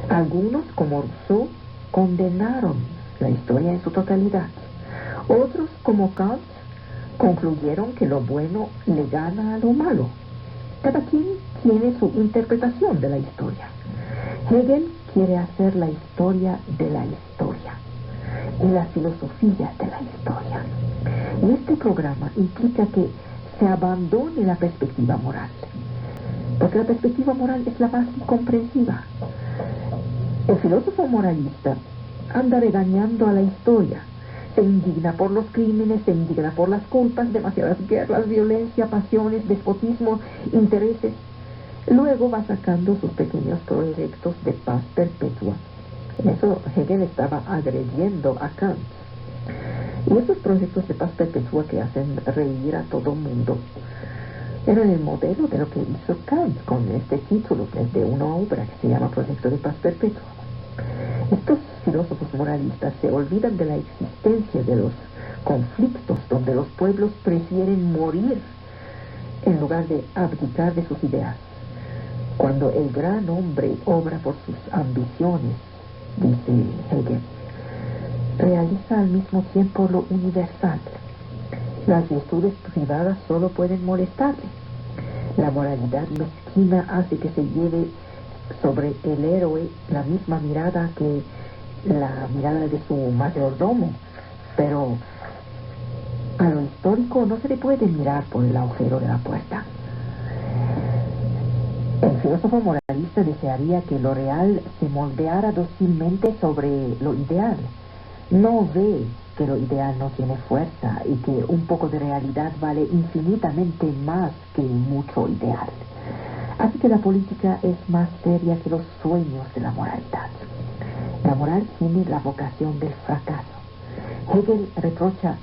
Algunos, como Rousseau, condenaron la historia en su totalidad. Otros, como Kant, concluyeron que lo bueno le gana a lo malo. Cada quien tiene su interpretación de la historia. Hegel quiere hacer la historia de la historia y la filosofía de la historia. Y este programa implica que se abandone la perspectiva moral, porque la perspectiva moral es la más incomprensiva. El filósofo moralista anda regañando a la historia, se indigna por los crímenes, se indigna por las culpas, demasiadas guerras, violencia, pasiones, despotismo, intereses. Luego va sacando sus pequeños proyectos de paz perpetua. En eso Hegel estaba agrediendo a Kant. Y esos proyectos de paz perpetua que hacen reír a todo mundo eran el modelo de lo que hizo Kant con este título, que es de una obra que se llama Proyecto de Paz Perpetua. Estos filósofos moralistas se olvidan de la existencia de los conflictos donde los pueblos prefieren morir en lugar de abdicar de sus ideas. Cuando el gran hombre obra por sus ambiciones, dice Hegel, realiza al mismo tiempo lo universal. Las virtudes privadas solo pueden molestarle. La moralidad mezquina hace que se lleve sobre el héroe la misma mirada que la mirada de su mayordomo, pero a lo histórico no se le puede mirar por el agujero de la puerta. El filósofo moralista desearía que lo real se moldeara dócilmente sobre lo ideal. No ve que lo ideal no tiene fuerza y que un poco de realidad vale infinitamente más que mucho ideal. Así que la política es más seria que los sueños de la moralidad. La moral tiene la vocación del fracaso. Hegel reprocha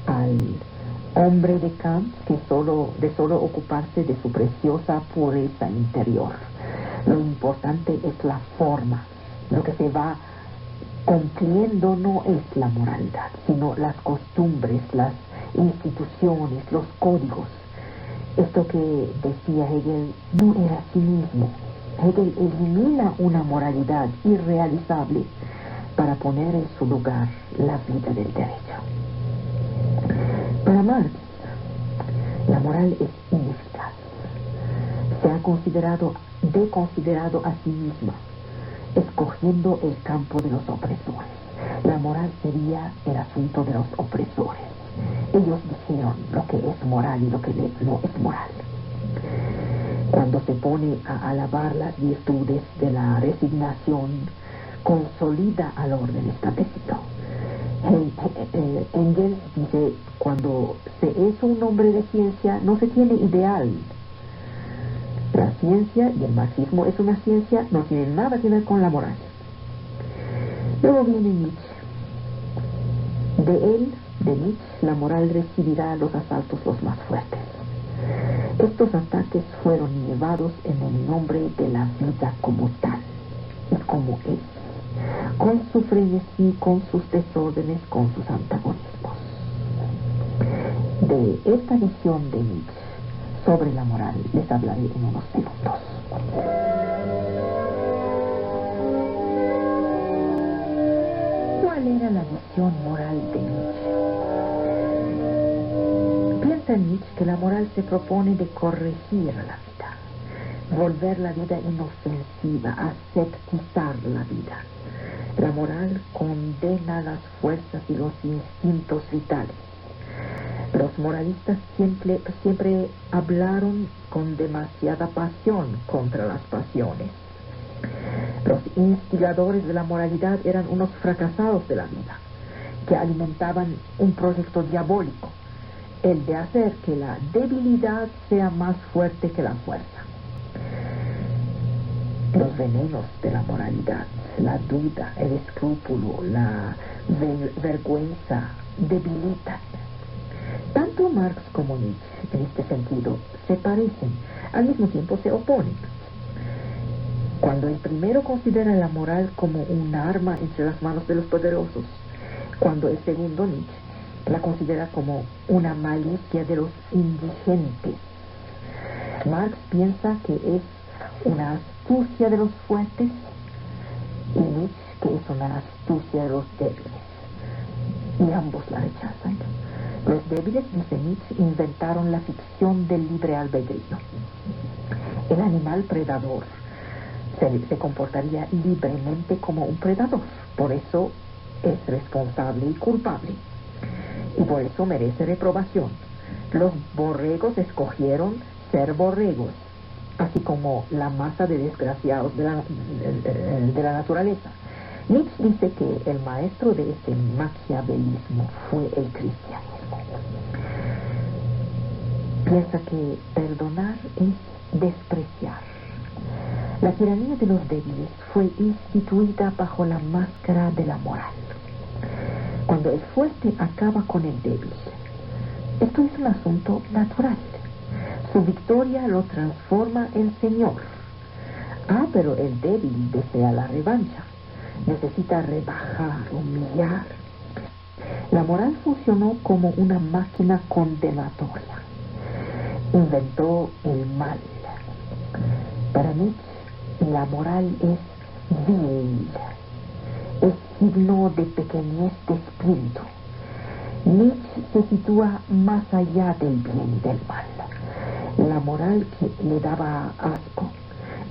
al hombre de Kant que de solo ocuparse de su preciosa pureza interior. Lo importante es la forma. Lo que se va cumpliendo no es la moralidad, sino las costumbres, las instituciones, los códigos. Esto que decía Hegel no era sí mismo. Hegel elimina una moralidad irrealizable para poner en su lugar la vida del derecho. Para Marx, la moral es ineficaz. Se ha deconsiderado a sí misma, escogiendo el campo de los opresores. La moral sería el asunto de los opresores. Ellos dijeron lo que es moral y lo que no es moral. Cuando se pone a alabar las virtudes de la resignación, consolida al orden establecido. Engels dice, cuando se es un hombre de ciencia, no se tiene ideal. La ciencia, y el marxismo es una ciencia, no tiene nada que ver con la moral. Luego viene Nietzsche. De Nietzsche, la moral recibirá los asaltos los más fuertes. Estos ataques fueron llevados en el nombre de la vida como tal, y como es, con su frenesí, con sus desórdenes, con sus antagonismos. De esta visión de Nietzsche sobre la moral les hablaré en unos segundos. ¿Cuál era la visión moral de Nietzsche? Piensa Nietzsche que la moral se propone de corregir la vida, volver la vida inofensiva, aseptizar la vida. La moral condena las fuerzas y los instintos vitales. Los moralistas siempre hablaron con demasiada pasión contra las pasiones. Los instigadores de la moralidad eran unos fracasados de la vida, que alimentaban un proyecto diabólico, el de hacer que la debilidad sea más fuerte que la fuerza. Los venenos de la moralidad, la duda, el escrúpulo, la vergüenza, debilitan. Tanto Marx como Nietzsche, en este sentido, se parecen, al mismo tiempo se oponen. Cuando el primero considera la moral como un arma entre las manos de los poderosos, cuando el segundo, Nietzsche, la considera como una malicia de los indigentes. Marx piensa que es una astucia de los fuertes y Nietzsche que es una astucia de los débiles. Y ambos la rechazan. Los débiles, dice Nietzsche, inventaron la ficción del libre albedrío. El animal predador se comportaría libremente como un predador. Por eso es responsable y culpable. Y por eso merece reprobación. Los borregos escogieron ser borregos, así como la masa de desgraciados de la naturaleza. Nietzsche dice que el maestro de ese maquiavelismo fue el cristianismo. Piensa que perdonar es despreciar. La tiranía de los débiles fue instituida bajo la máscara de la moral. Cuando el fuerte acaba con el débil, esto es un asunto natural. Su victoria lo transforma en señor. Pero el débil desea la revancha. Necesita rebajar, humillar. La moral funcionó como una máquina condenatoria. inventó el mal. Para Nietzsche, la moral es vil, es signo de pequeñez de espíritu. Nietzsche se sitúa más allá del bien y del mal. La moral que le daba asco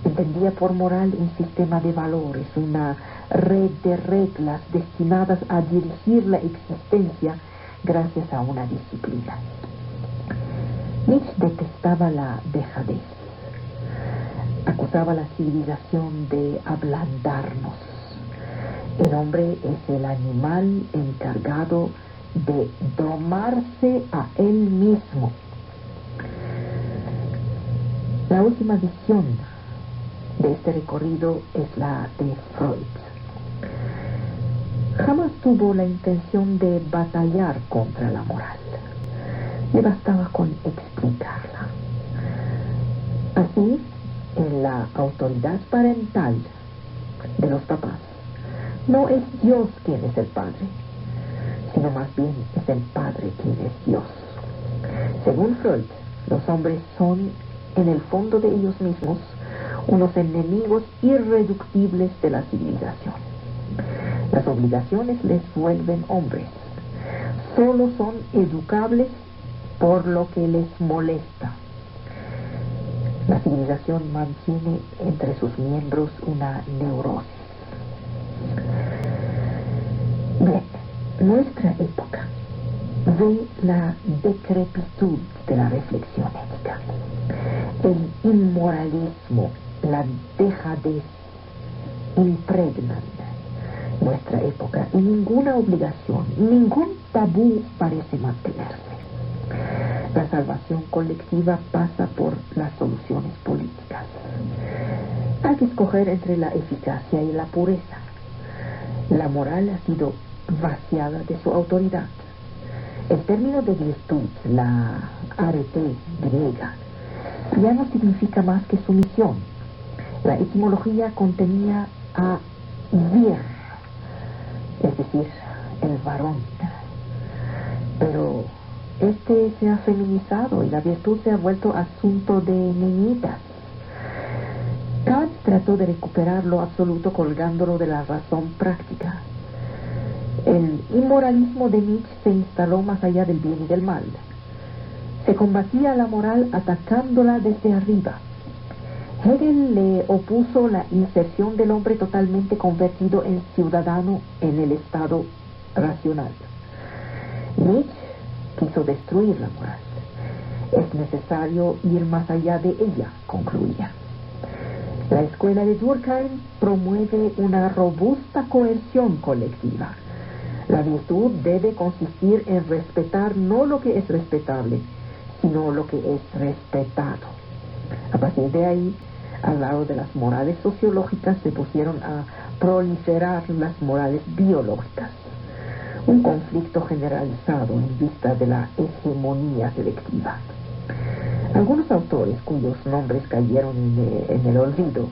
entendía por moral un sistema de valores, una red de reglas destinadas a dirigir la existencia gracias a una disciplina. Nietzsche detestaba la dejadez, acusaba a la civilización de ablandarnos. El hombre es el animal encargado de domarse a él mismo. La última visión de este recorrido es la de Freud. Jamás tuvo la intención de batallar contra la moral. Le bastaba con explicarla. Así, en la autoridad parental de los papás, no es Dios quien es el padre, sino más bien es el padre quien es Dios. Según Freud, los hombres son, en el fondo de ellos mismos, unos enemigos irreductibles de la civilización. Las obligaciones les vuelven hombres. Solo son educables por lo que les molesta. La civilización mantiene entre sus miembros una neurosis. Bien, nuestra época ve la decrepitud de la reflexión ética. El inmoralismo, la dejadez impregnan nuestra época y ninguna obligación, ningún tabú parece mantenerse. La salvación colectiva pasa por las soluciones políticas. Hay que escoger entre la eficacia y la pureza. La moral ha sido vaciada de su autoridad. El término de virtud, la arete griega, ya no significa más que sumisión. La etimología contenía a vir, es decir, el varón. Pero este se ha feminizado y la virtud se ha vuelto asunto de niñitas. Kant trató de recuperar lo absoluto colgándolo de la razón práctica. El inmoralismo de Nietzsche se instaló más allá del bien y del mal. Se combatía la moral atacándola desde arriba. Hegel le opuso la inserción del hombre totalmente convertido en ciudadano en el estado racional. Nietzsche quiso destruir la moral. Es necesario ir más allá de ella, concluía. La escuela de Durkheim promueve una robusta coerción colectiva. La virtud debe consistir en respetar no lo que es respetable, sino lo que es respetado. A partir de ahí, al lado de las morales sociológicas, se pusieron a proliferar las morales biológicas. Un conflicto generalizado en vista de la hegemonía selectiva. Algunos autores, cuyos nombres cayeron en el olvido,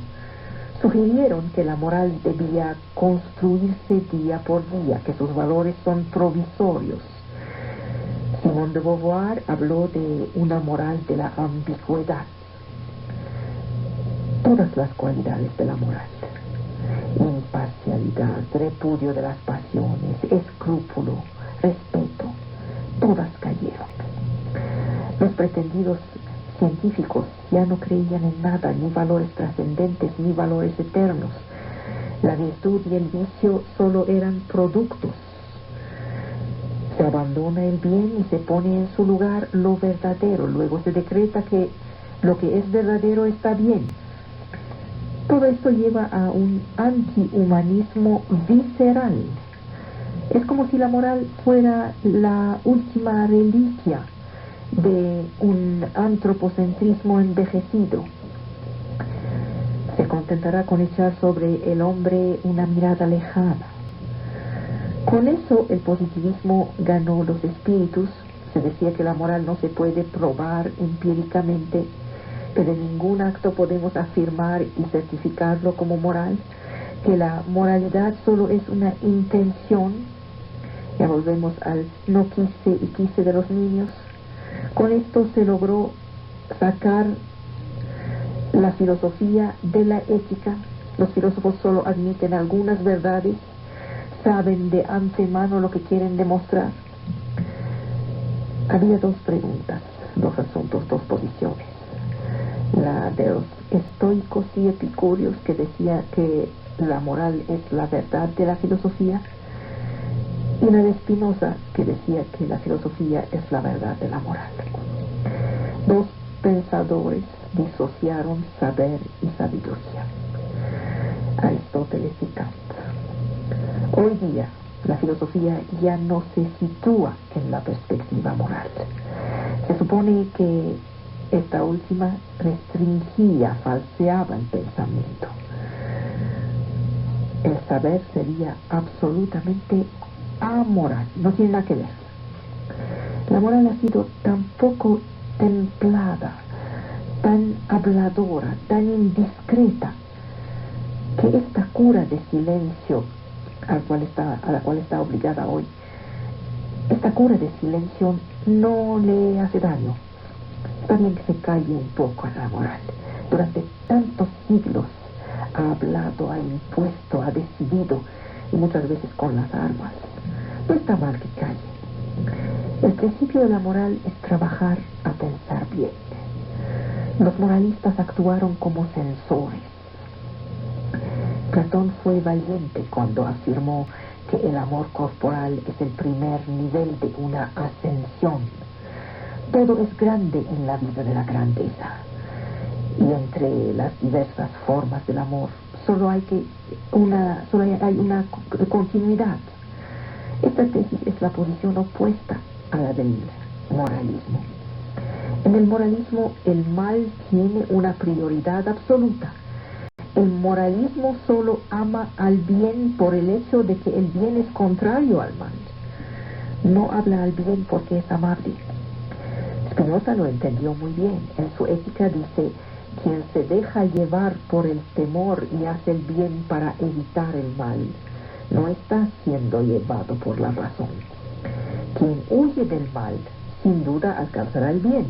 sugirieron que la moral debía construirse día por día, que sus valores son provisorios. Simone de Beauvoir habló de una moral de la ambigüedad. Todas las cualidades de la moral, imparcialidad, repudio de las pasiones, escrúpulo, respeto, todas cayeron. Los pretendidos científicos ya no creían en nada, ni valores trascendentes, ni valores eternos. La virtud y el vicio solo eran productos. Se abandona el bien y se pone en su lugar lo verdadero. Luego se decreta que lo que es verdadero está bien. Todo esto lleva a un antihumanismo visceral. Es como si la moral fuera la última reliquia de un antropocentrismo envejecido. Se contentará con echar sobre el hombre una mirada lejana. Con eso el positivismo ganó los espíritus. Se decía que la moral no se puede probar empíricamente, que de ningún acto podemos afirmar y certificarlo como moral, que la moralidad solo es una intención. Ya volvemos al no quise y quise de los niños. Con esto se logró sacar la filosofía de la ética. Los filósofos solo admiten algunas verdades, saben de antemano lo que quieren demostrar. Había dos preguntas, dos asuntos, dos posiciones. La de los estoicos y epicúreos, que decía que la moral es la verdad de la filosofía, y la de Spinoza, que decía que la filosofía es la verdad de la moral. Dos pensadores disociaron saber y sabiduría, Aristóteles y Kant. Hoy día la filosofía ya no se sitúa en la perspectiva moral. Se supone que esta última restringía, falseaba el pensamiento. El saber sería absolutamente amoral, no tiene nada que ver. La moral ha sido tan poco templada, tan habladora, tan indiscreta, que esta cura de silencio a la cual está obligada hoy, esta cura de silencio no le hace daño. Está bien que se calle un poco a la moral. Durante tantos siglos ha hablado, ha impuesto, ha decidido, y muchas veces con las armas. No está mal que calle. El principio de la moral es trabajar a pensar bien. Los moralistas actuaron como censores. Platón fue valiente cuando afirmó que el amor corporal es el primer nivel de una ascensión. Todo es grande en la vida de la grandeza. Y entre las diversas formas del amor solo hay una continuidad. Esta tesis es la posición opuesta a la del moralismo. En el moralismo el mal tiene una prioridad absoluta. El moralismo solo ama al bien por el hecho de que el bien es contrario al mal. No habla al bien porque es amable. Spinoza lo entendió muy bien. En su ética dice: quien se deja llevar por el temor y hace el bien para evitar el mal, no está siendo llevado por la razón. Quien huye del mal, sin duda alcanzará el bien,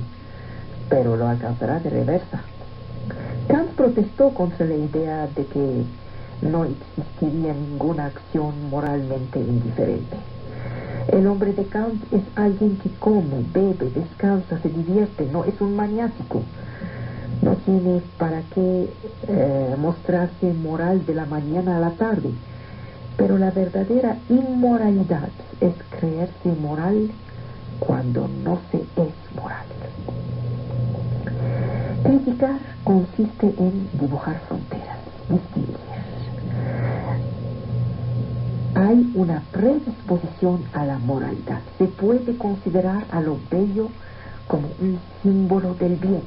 pero lo alcanzará de reversa. Kant protestó contra la idea de que no existiría ninguna acción moralmente indiferente. El hombre de Kant es alguien que come, bebe, descansa, se divierte, no es un maniático. No tiene para qué mostrarse moral de la mañana a la tarde. Pero la verdadera inmoralidad es creerse moral cuando no se es moral. Criticar consiste en dibujar fronteras, distinguir. Hay una predisposición a la moralidad. Se puede considerar a lo bello como un símbolo del bien.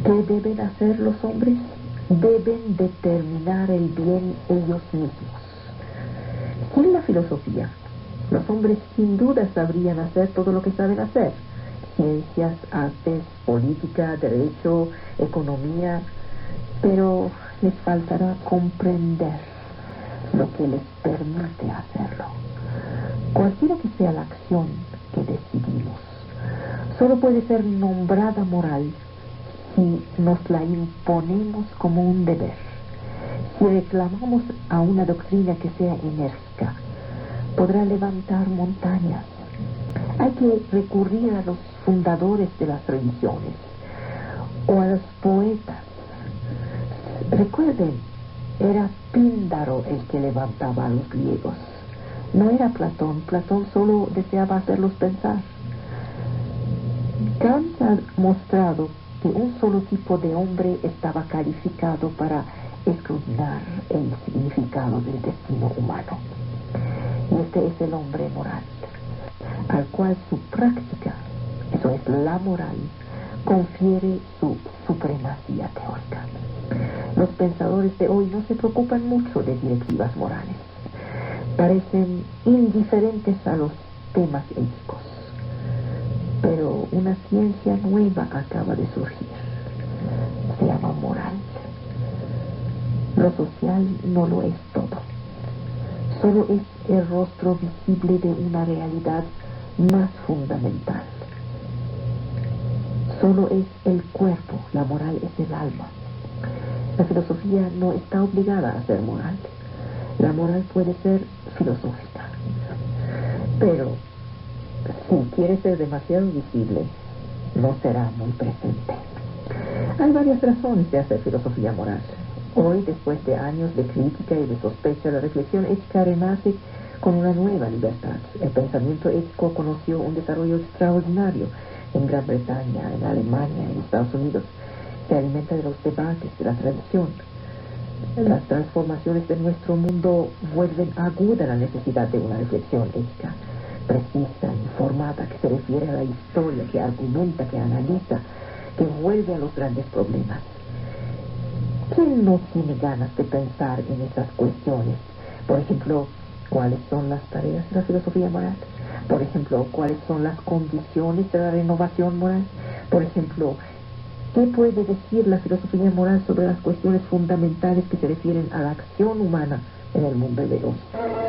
¿Qué deben hacer los hombres? Deben determinar el bien ellos mismos. Sin la filosofía, los hombres sin duda sabrían hacer todo lo que saben hacer: ciencias, artes, política, derecho, economía, pero les faltará comprender lo que les permite hacerlo. Cualquiera que sea la acción que decidimos, solo puede ser nombrada moral si nos la imponemos como un deber. Si reclamamos a una doctrina que sea enérgica, podrá levantar montañas. Hay que recurrir a los fundadores de las religiones o a los poetas. Recuerden, era Píndaro el que levantaba a los griegos. No era Platón. Platón solo deseaba hacerlos pensar. Kant ha mostrado que un solo tipo de hombre estaba calificado para escrutar el significado del destino humano. Y este es el hombre moral, al cual su práctica, eso es la moral, confiere su supremacía teórica. Los pensadores de hoy no se preocupan mucho de directivas morales. Parecen indiferentes a los temas éticos. Pero una ciencia nueva acaba de surgir. Se llama moral. Lo social no lo es todo. Solo es el rostro visible de una realidad más fundamental. solo es el cuerpo, la moral es el alma. La filosofía no está obligada a ser moral. La moral puede ser filosófica. Pero si quiere ser demasiado visible, no será muy presente. Hay varias razones de hacer filosofía moral. Hoy, después de años de crítica y de sospecha, la reflexión ética renace con una nueva libertad. El pensamiento ético conoció un desarrollo extraordinario en Gran Bretaña, en Alemania, en Estados Unidos. Se alimenta de los debates, de la tradición. Las transformaciones de nuestro mundo vuelven aguda la necesidad de una reflexión ética, precisa, informada, que se refiere a la historia, que argumenta, que analiza, que vuelve a los grandes problemas. ¿Quién no tiene ganas de pensar en esas cuestiones? Por ejemplo, ¿cuáles son las tareas de la filosofía moral? Por ejemplo, ¿cuáles son las condiciones de la renovación moral? Por ejemplo, ¿qué puede decir la filosofía moral sobre las cuestiones fundamentales que se refieren a la acción humana en el mundo de hoy?